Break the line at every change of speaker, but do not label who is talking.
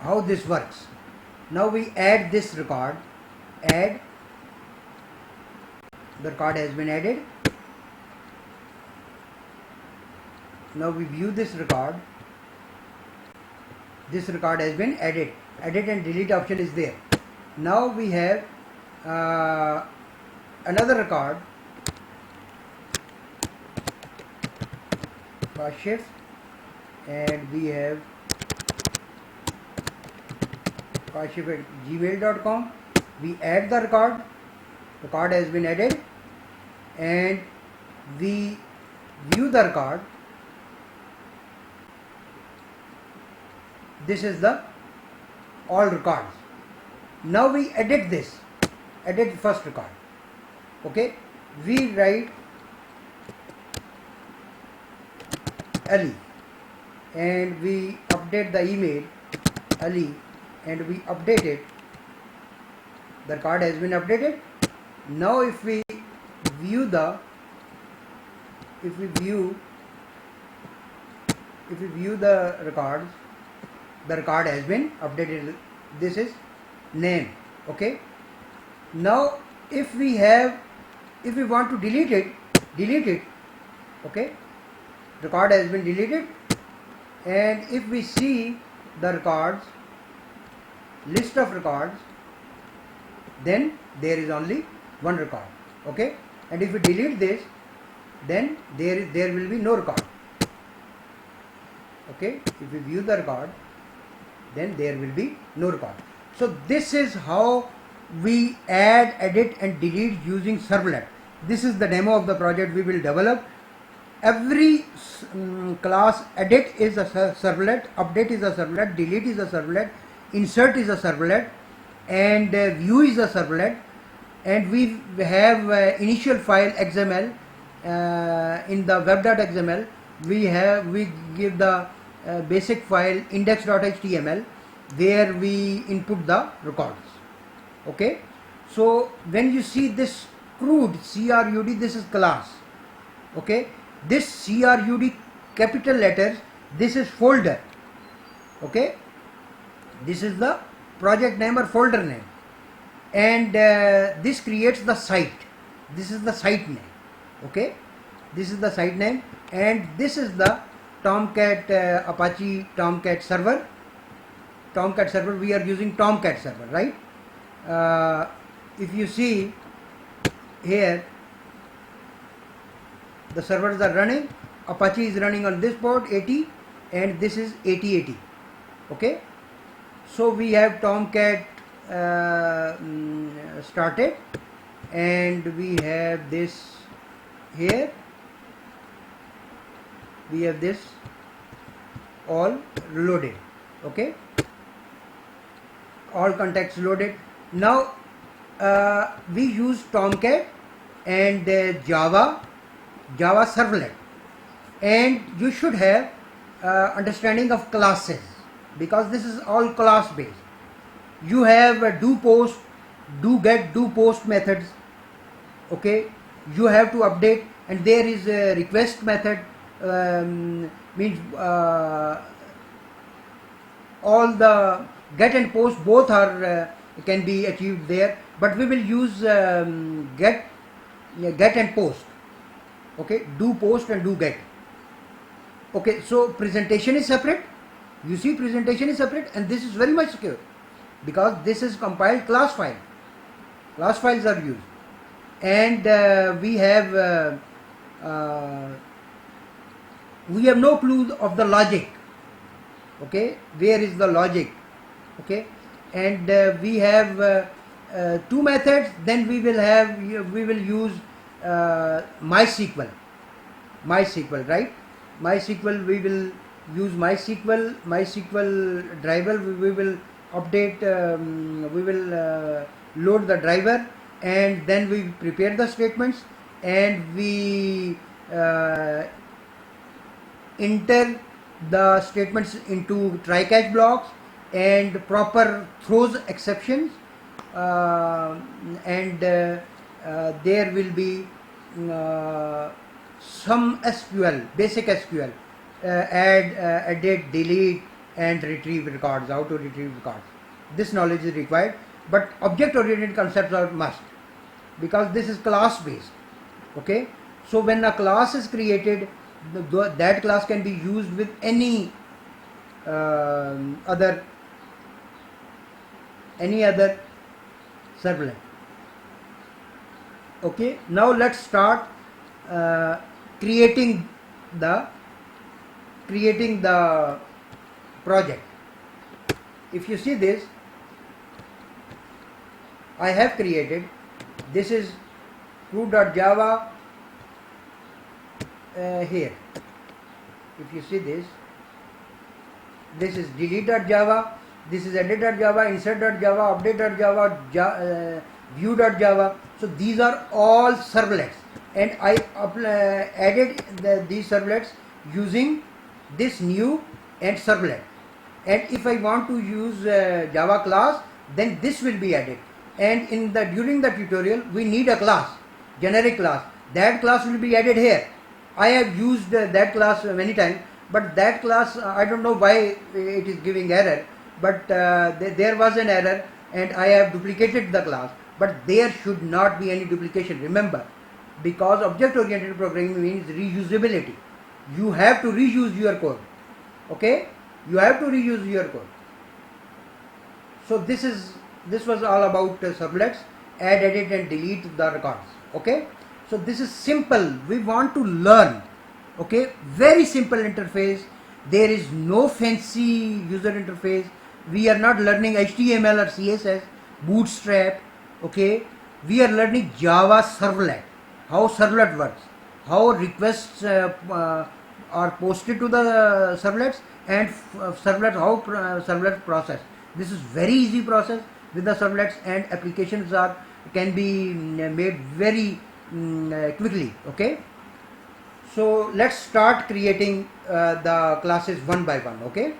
how this works. Now we add this record. Add. The record has been added. Now we view this record. This record has been added. Edit and delete option is there. Now we have another record. Shift, and we have shift at gmail.com. We add the record. Record has been added, and we view the record. This is the all records. Now we edit this. Edit first record. Okay. We write Ali, and we update the email Ali, and we update it. The record has been updated. Now if we view the records, the record has been updated. This is name. Okay. Now if we want to delete it. Okay. Record has been deleted, and if we see the records, list of records, then there is only one record. Okay. And if we delete this, then there will be no record. Okay. If we view the record, then there will be no record. So this is how we add, edit and delete using servlet. This is the demo of the project we will develop. Every class, edit is a servlet, update is a servlet, delete is a servlet, insert is a servlet, and view is a servlet. And we have initial file XML. In the web.xml we give the basic file index.html, where we input the records. Okay. So when you see this CRUD, CRUD, this is class. Okay. This CRUD capital letters, this is folder. Okay. This is the project name or folder name, and this creates the site. This is the site name. Okay. This is the site name, and this is the Tomcat Apache Tomcat server. Tomcat server, we are using Tomcat server, right? If you see here, the servers are running. Apache is running on this port 80, and this is 8080. Okay. So we have Tomcat started, and we have this here. We have this all loaded. Okay. All contacts loaded. Now we use Tomcat and Java servlet, and you should have understanding of classes, because this is all class based. You have do post, do get, do post methods. Okay. You have to update, and there is a request method. Means all the get and post both are can be achieved there, but we will use get and post. Okay. Do post and do get. Okay. So presentation is separate. You see, presentation is separate, and this is very much secure, because this is compiled class file. Class files are used, and we have no clue of the logic. Okay. Where is the logic? Okay. And we have two methods. Then we will use MySQL, right? MySQL, we will use MySQL driver. We will update, we will load the driver, and then we prepare the statements, and we enter the statements into try-catch blocks and proper throws exceptions, and there will be some SQL, basic SQL, add, edit, delete, and retrieve records, how to retrieve records. This knowledge is required, but object-oriented concepts are must, because this is class-based. Okay, so when a class is created, that class can be used with any other servlet. Okay, now let's start creating the project. If you see this, I have created, this is crew.java here. If you see this is delete.java, this is edit.java, insert.java, update.java, view.java. So these are all servlets, and I added these servlets using this new and servlet. And if I want to use Java class, then this will be added. And during the tutorial, we need a class, generic class. That class will be added here. I have used that class many times, but that class, I don't know why it is giving error, but there was an error and I have duplicated the class. But there should not be any duplication, remember, because object-oriented programming means reusability. You have to reuse your code. Okay, you have to reuse your code. So this was all about servlets, add, edit and delete the records. Okay, so this is simple. We want to learn. Okay, very simple interface. There is no fancy user interface. We are not learning HTML or CSS, Bootstrap. Okay, we are learning Java servlet, how servlet works, how requests are posted to the servlets, and how servlet process. This is very easy process with the servlets, and applications can be made very quickly. Okay, so let's start creating the classes one by one. Okay.